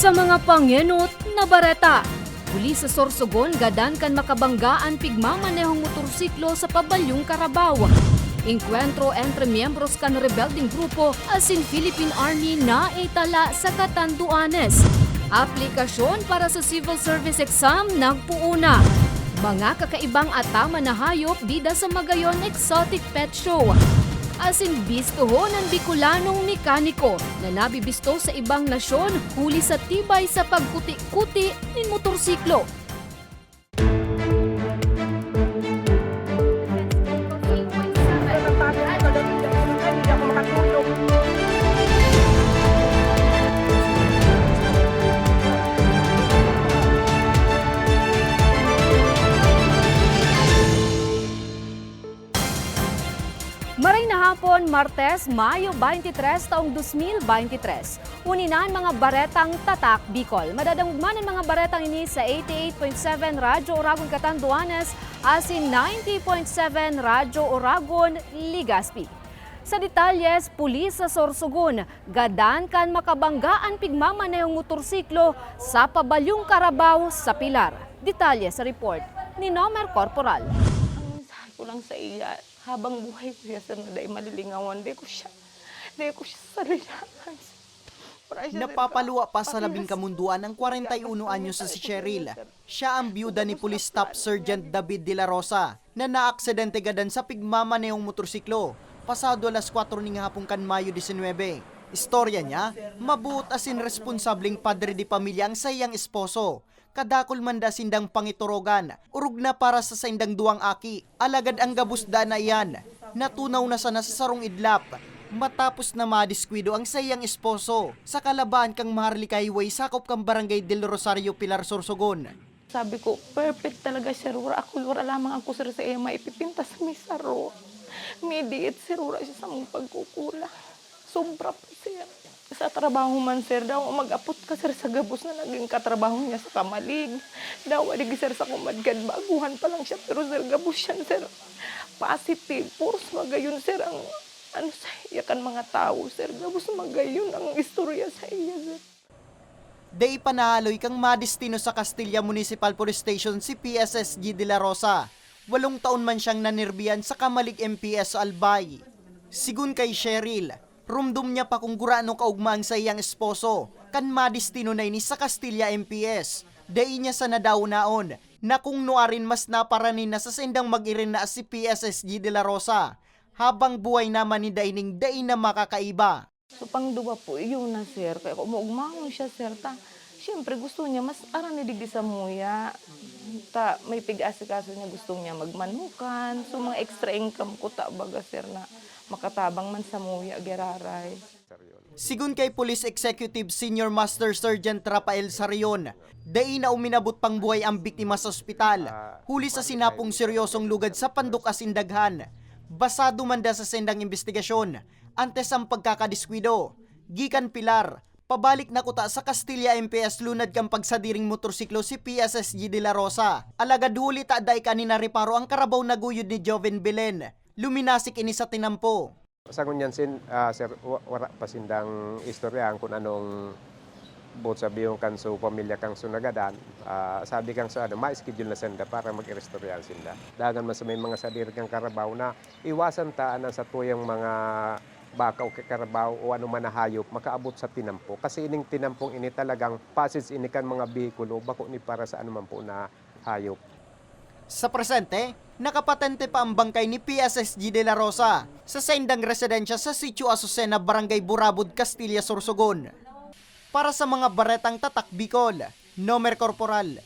Sa mga pangenot na bareta, pulis sa Sorsogon gadan kan makabanggaan pigmamanehong motorsiklo sa pabalyong Carabao. Encuentro entre miyembros kan rebelding grupo asin Philippine Army na itala sa Catanduanes. Aplikasyon para sa civil service exam nagpuuna. Mga kakaibang atama na hayop bida sa Magayon Exotic Pet Show. Asin bistoho ng Bicolanong mekaniko na nabibisto sa ibang nasyon huli sa tibay sa pagkuti-kuti ng motorsiklo. Maray na hapon, Martes, Mayo 23, taong 2023. Uninan mga baretang tatak Bicol. Madadamugman ang mga baretang ini sa 88.7 Radyo Oragon Catanduanes asin 90.7 Radyo Oragon Legazpi. Sa detalyes, pulis sa Sorsogon, gadan kan makabanggaan pigmamanehong motorsiklo sa pabalyong Carabao sa Pilar. Detalye sa report ni Nomer Corporal. Ang mensahe ko lang sa iya, habang buhay ko siya sa naday malilingawan, di ko siya salihan. Napapaluwa pa sa labing kamunduan ng 41 anyos sa si Cheryl. Siya ang biyuda ni Police Staff Sergeant David de la Rosa na naaksidente gadan sa pigmamanehong motorsiklo pasado alas 4 ng hapon kan Mayo 19. Istorya niya, mabuot asin responsableng padre di pamilya ang sayang esposo. Kadakol manda sindang pangiturogan, urug na para sa sindang duwang aki, alagad ang gabusda na iyan, natunaw na sana sa sarong idlap, matapos na madiskwido ang sayang esposo, sa kalabaan kang Maharlika Highway, sakop kang Barangay del Rosario, Pilar, Sorsogon. Sabi ko, perfect talaga siya, Rura. Wala lamang ako sir sa iya maipipintas may saro. May diit si Rura siya sa mong pagkukula. Sobra pa siya. Sa trabaho man, sir, daw mag-apot ka, sir, sa gabos na naging katrabaho niya sa Kamalig. Daw, aligi, sir, sa kumadgad, baguhan pa lang siya, pero, sir, gabos siya, sir. Positive, puros magayon, sir, ang, sa iya kan mga tao, sir, gabos magayon ang istorya sa iya, sir. Day panahaloy kang madistino sa Castilla Municipal Police Station si PSSG de la Rosa. 8 taon man siyang nanirbiyan sa Kamalig MPS Albay. Sigun kay Cheryl, rumdum niya pa kung gurano kaugmaang sa iyang esposo, kan madistino na ini sa Castilla MPS. Day niya sa nadaw naon, na kung nuarin mas naparanin na sa sendang mag-irin na si PSSG de la Rosa, habang buhay naman ni Daining day na makakaiba. So, pangduwa po, yun na, sir. Kaya kung maugmahon siya, sir, siyempre gusto niya, mas aranidig sa muya. May pig-asikaso niya, gusto niya magmanukan. So, mga extra income ko, baga, sir, na makatabang man sa muya, geraray. Sigun kay Police Executive Senior Master Sergeant Rafael Sarion, dai na uminabot pang buhay ang biktima sa ospital, huli sa sinapong seryosong lugad sa pandukasindaghan. Basado man da sa sendang investigasyon, antes ang pagkakadiskwido, gikan Pilar, pabalik na kuta sa Castilla MPS lunad kang pagsadiring motorsiklo si PSSG de la Rosa. Alagad huli ta day kanina reparo ang Carabao na guyod ni Joven Belen. Luminasik ini sa tinampo. Sangon yan sir, wala pa sindang istorya kung anong buot sabi yung kanso pamilya kang sunagadan. Sabi kang sa ma-schedule na senda para mag-irestoryan sinda. Dagan man sa may mga sadir kang Carabao na iwasan taan sa tuyang mga baka o Carabao o ano man na hayop makaabot sa tinampo. Kasi ining tinampong ini talagang passage ini kan mga bikulo bako ni para sa anuman po na hayop. Sa presente, nakapatente pa ang bangkay ni PSSG de la Rosa sa sendang residensya sa Sitio Azucena, Barangay Burabud, Castilla, Sorsogon. Para sa mga baretang tatak Bicol, Nomer Corporal.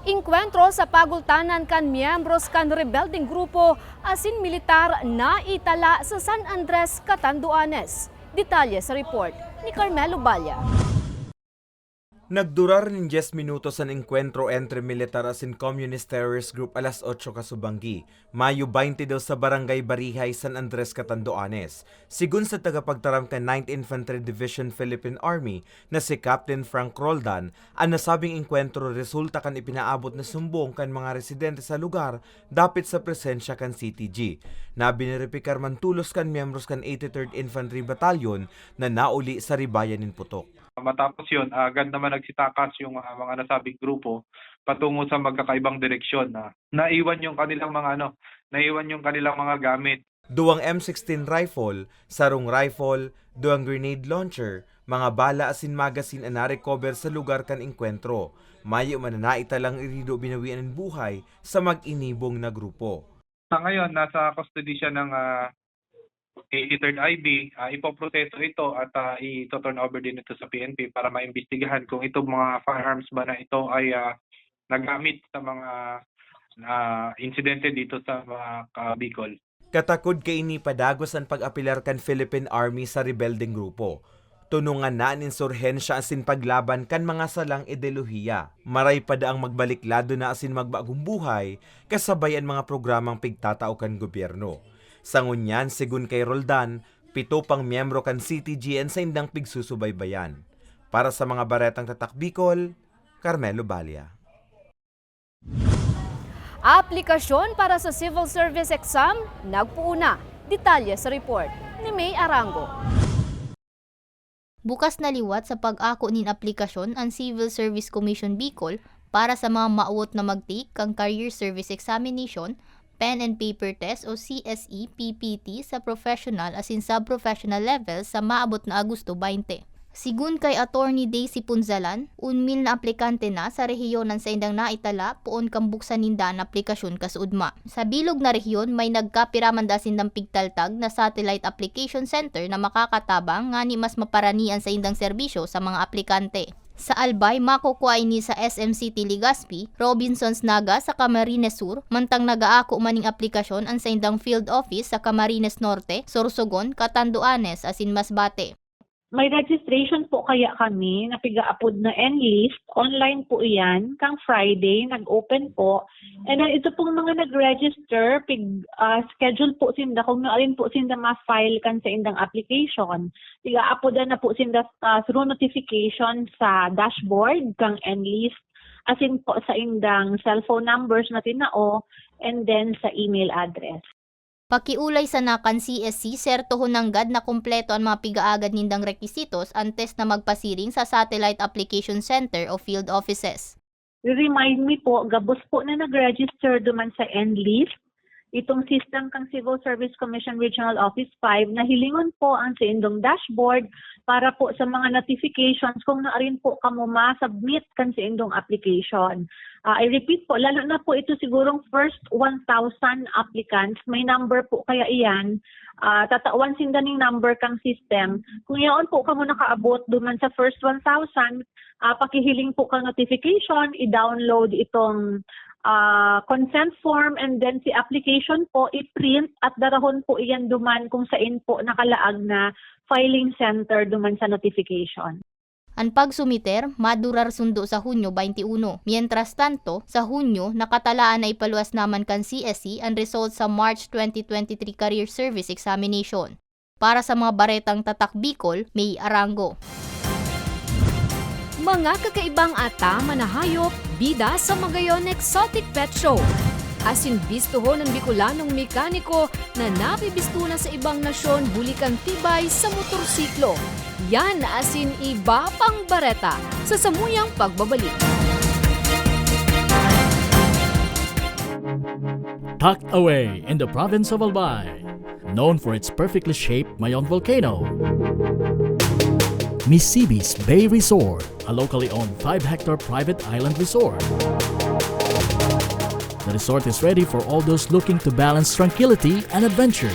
Encuentro sa pagultanan kan miyembros kan rebelding grupo asin militar na itala sa San Andres, Catanduanes. Detalye sa report ni Carmelo Balya. Nagdurar ng 10 minutos ang enkwentro entre militar asin communist terrorist group alas 8 kasubanggi, Mayo 22 sa Barangay Barihay, San Andres, Catanduanes. Sigun sa tagapagtaram kan 9th Infantry Division Philippine Army na si Captain Frank Roldan, ang nasabing enkwentro resulta kan ipinaabot na sumbong kan mga residente sa lugar dapit sa presensya kan CTG. Na biniripikar man tulos kan miyembros kan 83rd Infantry Battalion na nauli sa Ribayan in Putok. Matapos yun, agad naman nagsitakas yung mga nasabing grupo patungo sa magkakaibang direksyon na naiwan yung kanilang mga gamit. Duwang M16 rifle, sarong rifle, duwang grenade launcher, mga bala asin magasin na recover sa lugar kan engkwentro. Mayo mananaita lang irido binawian ng buhay sa mag-inibong na grupo. Sa ngayon, nasa custody siya ng 83rd IB, ipoproseso ito at ito-turn over din ito sa PNP para maimbestigahan kung itong mga firearms ba na ito ay nagamit sa mga insidente dito sa mga Bicol. Katakod kay ini padagos ang pag-apilar kan Philippine Army sa rebelding grupo. Tunungan na ang insurhensya asin paglaban kan mga salang ideolohiya. Maray pa daang magbaliklado na asin magbagong buhay kasabay ang mga programang pigtatao kan gobyerno. Sangunyan, sigun kay Roldan, 7 pang miyembro kan CTGN sa indang pigsusubaybayan. Para sa mga baretang tatak Bicol, Carmelo Balia. Aplikasyon para sa civil service exam, nagpuuna. Detalye sa report ni May Arango. Bukas na liwat sa pag-ako nin aplikasyon ang Civil Service Commission Bicol para sa mga mauot na mag-take kang Career Service Examination, Pen and Paper Test o CSE PPT sa professional asin sub-professional level sa maabot na Agosto 20. Sigun kay Attorney Daisy Punzalan, 1,000 na aplikante na sa rehiyonan sa indang naitala poon kang buksan ninda ang aplikasyon kasudma. Sa bilog na rehiyon may nagkapiraman da sindang pigtaltag na satellite application center na makakatabang ngani mas maparanian sa indang serbisyo sa mga aplikante. Sa Albay, makukuha ini sa SM City Legazpi, Robinsons Naga sa Camarines Sur, mantang nagaako maning aplikasyon ang sa indang field office sa Camarines Norte, Sorsogon, Catanduanes, asin Masbate. May registration po kaya kami na piga-upload na Enlist. Online po iyan. Kang Friday, nag-open po. And then ito pong mga nag-register, schedule po sinda kung naalin po sinda ma-file kan sa indang application. Piga-upload na po sinda through notification sa dashboard kang Enlist. Asin po sa indang cellphone numbers na tinao and then sa email address. Pakiulay sa nakan CSC, sertohon nanggad na kumpleto ang mga pigaagad nindang requisitos antes na magpasiring sa Satellite Application Center o field offices. Remind me po, gabos po na nag-register duman sa Enlist, itong system kang Civil Service Commission Regional Office 5 na hilingon po ang sa indong dashboard para po sa mga notifications kung naarin po kamo ma-submit kan sa indong application. I repeat po, lalo na po ito sigurong first 1,000 applicants, may number po kaya iyan, tatawan sinda ning number kang system. Kung yaon po kamo nakaabot duman sa first 1,000, pakihiling po kang notification, i-download itong consent form and then si application po i-print at darahon po iyan duman kung saan po nakalaag na filing center duman sa notification. Ang pagsumiter, madurar sundo sa Hunyo 21. Mientras tanto, sa Hunyo, nakatalaan na ipaluwas naman kan CSE ang result sa March 2023 Career Service Examination. Para sa mga baretang tatak Bicol, May Arango. Mga kakaibang ata manahayop, bida sa Magayon Exotic Pet Show. Asin bistuho ng Bicolanong mekaniko na nabibisto na sa ibang nasyon bulikan tibay sa motorsiklo. Yan asin iba pang bareta sa samuyang pagbabalik. Tucked away in the province of Albay, known for its perfectly shaped Mayon volcano, Misibis Bay Resort, a locally owned 5-hectare private island resort. The resort is ready for all those looking to balance tranquility and adventure.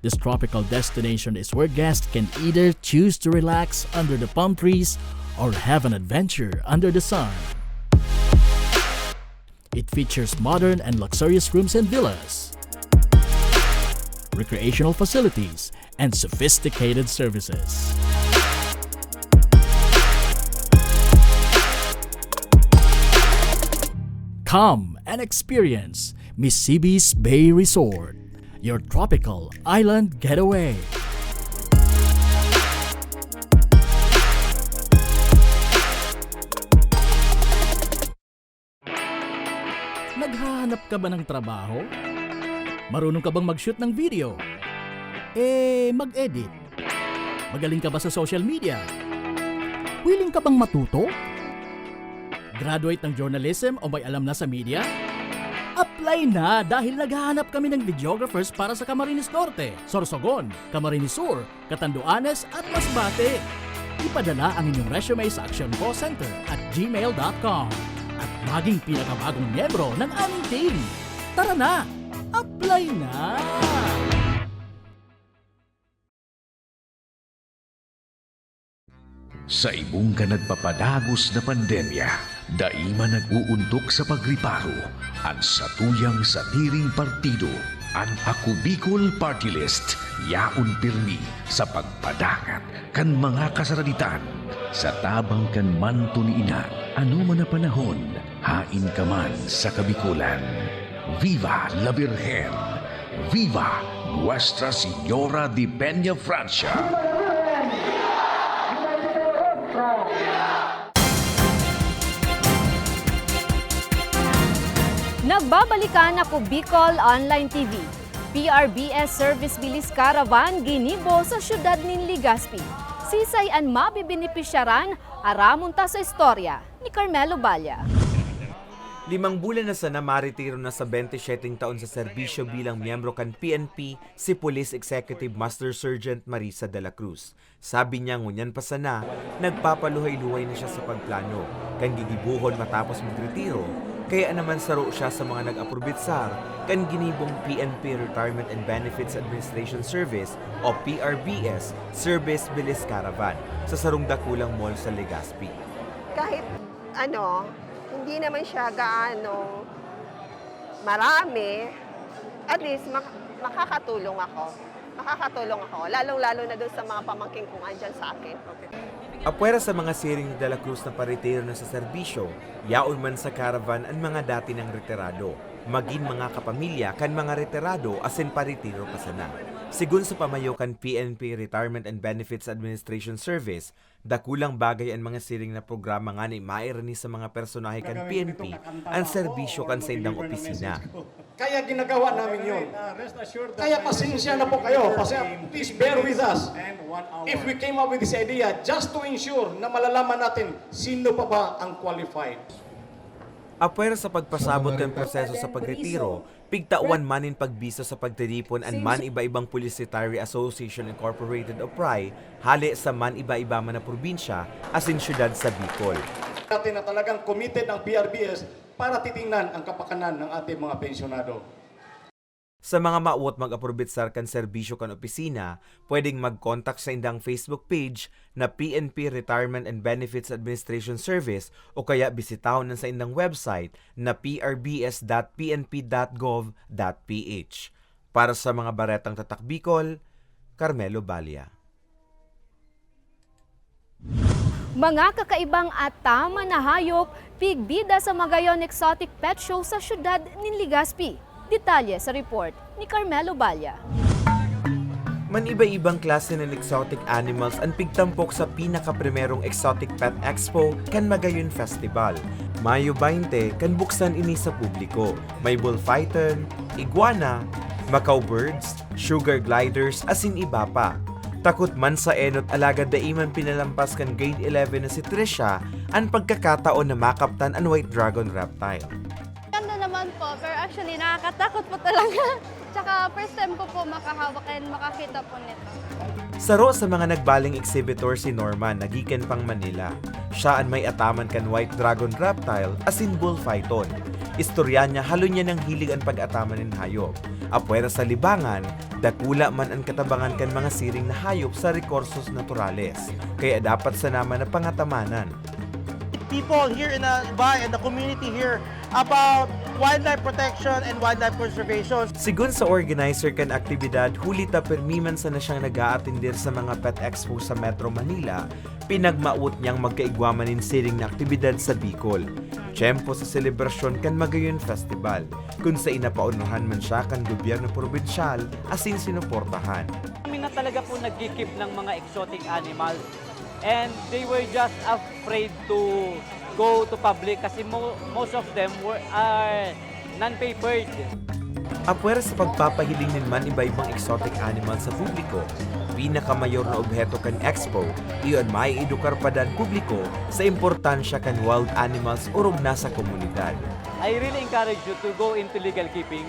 This tropical destination is where guests can either choose to relax under the palm trees or have an adventure under the sun. It features modern and luxurious rooms and villas, recreational facilities, and sophisticated services. Come and experience Misibis Bay Resort, your tropical island getaway. Naghahanap ka ba ng trabaho? Marunong ka bang mag-shoot ng video? Mag-edit? Magaling ka ba sa social media? Willing ka bang matuto? Graduate ng journalism o may alam na sa media? Apply na dahil naghahanap kami ng videographers para sa Camarines Norte, Sorsogon, Camarines Sur, Catanduanes at Masbate. Ipadala ang inyong resume sa Action Call Center at gmail.com at maging pinakabagong miyembro ng aming team. Tara na! Apply na! Sa imong ka nagpapadagos na pandemya, daima nag-uuntok sa pagriparo, ang satuyang sa tiring partido, ang Ako Bicol Party List, yaon pirmi sa pagpadangat kan mga kasaraditan, sa tabang kan manto ni ina, ano man na panahon, hain ka man sa kabikulan. Viva la Virgen! Viva Nuestra Señora de Peña Francia! Nagbabalikan ako Bicol Online TV. PRBS Service Bilis Caravan ginibo sa syudad nin Legazpi. Sisay an mabibinipisyaran aramunta sa istorya ni Carmelo Balya. 5 bulan na sana maritiro na sa 27 taon sa serbisyo bilang miyembro kan PNP si Police Executive Master Sergeant Marisa de la Cruz. Sabi niya ngunyan pa sana, nagpapaluhay-luhay na siya sa pagplano, kan gigibuhon matapos magretiro, kaya naman saro siya sa mga nag-aprobitsar kan ginibong PNP Retirement and Benefits Administration Service o PRBS Service Bilis Caravan sa Sarong Dakulang Mall sa Legazpi. Kahit hindi naman siya gaano marami, at least makakatulong ako. Lalong-lalo na doon sa mga pamangking kong andyan sa akin. Apwera sa mga siring ni De La Cruz na paritiro na sa serbisyo, yaon man sa caravan ang mga dati ng retirado, maging mga kapamilya kan mga retirado asin paritiro pa sana. Sigun sa pamayo kan PNP Retirement and Benefits Administration Service, dakulang bagay ang mga siring na programa nga ni mairani sa mga personahe kan PNP ang serbisyo kan sa indang opisina. Kaya ginagawa namin yun. Kaya pasensya na po kayo. Please bear with us. If we came up with this idea just to ensure na malalaman natin sino pa ba ang qualified. Apwera sa pagpasabot ng proseso sa pagretiro, pigtauan manin pagbiso sa pagtiripon ang man iba-ibang Police Retiree Association Incorporated o PRI, hali sa man iba-iba man na probinsya asin syudad sa Bicol. Natin na talagang committed ang PRBS para titingnan ang kapakanan ng ating mga pensyonado. Sa mga maawot mag-aprobitsar kan serbisyo kan opisina, pwedeng mag-contact sa indang Facebook page na PNP Retirement and Benefits Administration Service o kaya bisitahon sa indang website na prbs.pnp.gov.ph. Para sa mga baretang tatak Bicol, Carmelo Balya. Mga kakaibang at tama na hayop, pigbida sa Magayon Exotic Pet Show sa syudad nin Legazpi. Detalye sa report ni Carmelo Balya. Man iba-ibang klase ng exotic animals ang pigtampok sa pinakaprimerong Exotic Pet Expo kan Magayon Festival. Mayo 20 kan buksan ini sa publiko. May bullfighter, iguana, Macau birds, sugar gliders, asin iba pa. Takot man sa enot alagad daiman pinalampas kan grade 11 na si Trisha ang pagkakataon na makaptan ang white dragon reptile. Ganda naman po, pero actually nakakatakot po talaga. Tsaka first time ko po makahawak and makakita po nito. Saro sa mga nagbaling exhibitor si Norman, nagikan pang Manila. Siya ang may ataman kan white dragon reptile asin bullphyton. Istorya niya halo niya ng hilig ang pag-ataman ng hayop. Apwera sa libangan, dakula man ang katabangan kan mga siring na hayop sa rekursos naturales. Kaya dapat sa naman na pangatamanan. People here in the community here about wildlife protection and wildlife conservation. Sigun sa organizer kan aktibidad, huli ta permiman sa na siyang nag-aatindir sa mga pet expo sa Metro Manila, pinagmaut niyang magkaigwamanin siring na aktibidad sa Bicol. Tiyempo sa selebrasyon kan Magayon Festival, kung sa inapaunuhan man siya kan gobyerno probinsyal asin sinuportahan. Kami na talaga po nagkikip ng mga exotic animals. And they were just afraid to go to public kasi most of them are non-papered. Apwera sa pagpapahiling din man iba-ibang exotic animals sa publiko, pinakamayor na obheto kan expo, iyon may edukar pa dan publiko sa importansya kan wild animals urog na sa komunidad. I really encourage you to go into legal keeping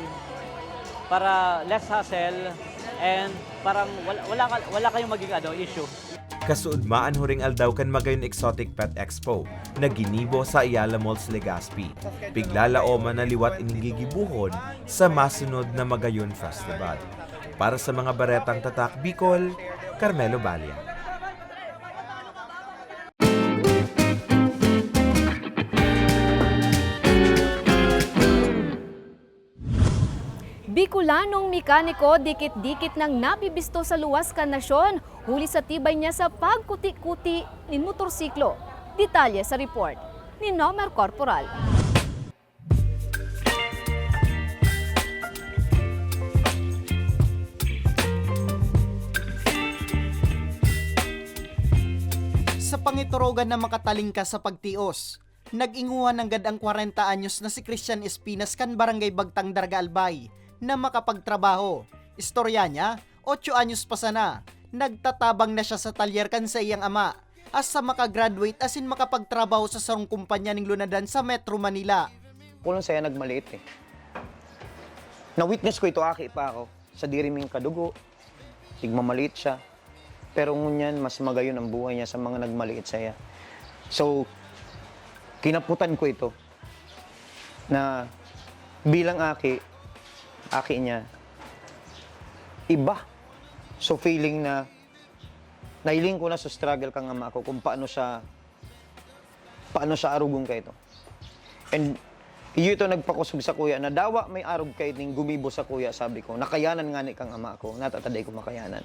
para less hassle and parang wala kayong maging issue. Kasuudmaan huring aldaw kan magayon Exotic Pet Expo na ginibo sa Ayala Malls, Legazpi. Piglalao na liwat iningigibuhon sa masunod na Magayon Festival. Para sa mga baretang tatak Bicol, Carmelo Balia. Bicolanong mekaniko dikit-dikit nang nabibisto sa luwas kan nasyon, huli sa tibay niya sa pagkuti-kuti ni motorsiklo. Detalye sa report ni Nomer Corporal. Sa pangiturogan na makatalingka sa pagtios, nag-inguhan ng gadang 40 anyos na si Christian Espinas kan Barangay Bagtang, Darga Albay na makapagtrabaho. Istorya niya, 8 anyos pa sana, nagtatabang na siya sa talyer kan sa iyang ama asa makagraduate asin makapagtrabaho sa sarong kumpanya ng lunadan sa Metro Manila. Kulong saya nagmaliit eh. Na-witness ko ito, aki pa ako, sa diriming kadugo, tigmamaliit siya. Pero ngunyan, mas magayon ang buhay niya sa mga nagmaliit saya. So, kinaputan ko ito na bilang aki niya, iba. So, feeling na nailing ko na sa struggle kang ama ko kung paano siya arugong ka ito. And ito nagpakusog sa kuya na dawa may arog kay ning gumibo sa kuya, sabi ko, nakayanan nga ni kang ama ko, natataday ko makayanan.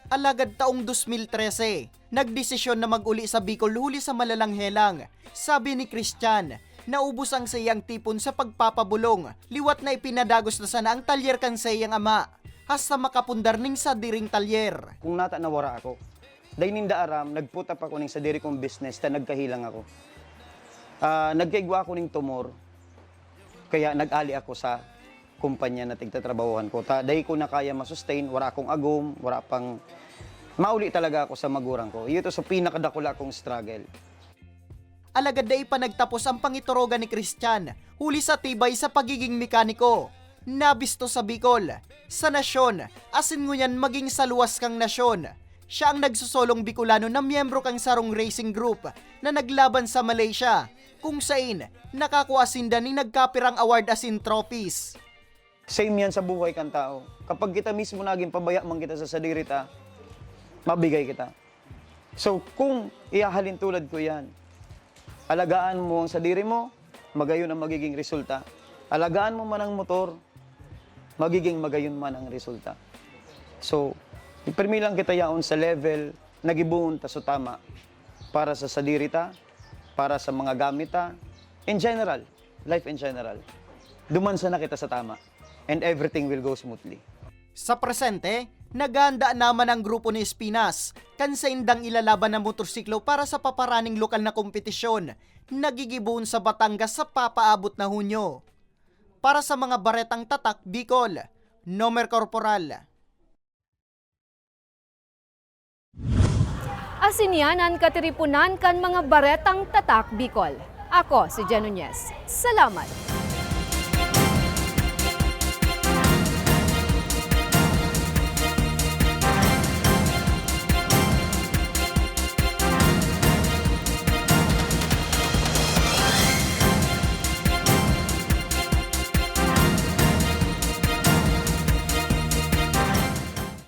Alagad taong 2013, nagdesisyon na mag-uli sa Bicol huli sa Malalanghelang. Sabi ni Christian, naubos ang sayang tipon sa pagpapabulong, liwat na ipinadagos na sana ang talyer kan sa iyang ama, hasta makapundar ning sa diring talyer. Kung nata nawara ako, dahil ninda aram, nagputa pa ko ning sa diri kong business, ta nagkahilang ako. Nagkaigwa ako ning tumor, kaya nag-ali ako sa kumpanya na tigtatrabahuhan ko. Dahil ko na kaya masustain, wala akong agom, wala pang mauli talaga ako sa magurang ko. Ito sa pinakadakula kong struggle. Alagad day pa nagtapos ang pangiturogan ni Christian, huli sa tibay sa pagiging mekaniko. Nabisto sa Bicol, sa nasyon, asin ngunyan maging sa luwas kang nasyon. Siya ang nagsusolong Bicolano na miyembro kang sarong racing group na naglaban sa Malaysia, kung sain nakakuasinda ni nagkapirang award asin trophies. Same yan sa buhay kang tao. Kapag kita mismo naging pabaya man kita sa sadirita, mabigay kita. So, kung ihahalin tulad ko yan, alagaan mo ang sadiri mo, magayon ang magiging resulta. Alagaan mo man ang motor, magiging magayon man ang resulta. So, ipermi lang kita yaon sa level, nagibuon ta so tama, para sa sadirita, para sa mga gamita, in general, life in general. Dumansa na kita sa tama. And everything will go smoothly. Sa presente, naganda naman ang grupo ni Espinas kan sa indang ilalaban ng motorsiklo para sa paparaning lokal na kompetisyon, nagigibuon sa Batangas sa papaabot na Hunyo. Para sa mga baretang tatak Bicol, Nomer Corporal. Asinianan katiripunan kan mga baretang tatak Bicol. Ako si Jen Nunez. Salamat!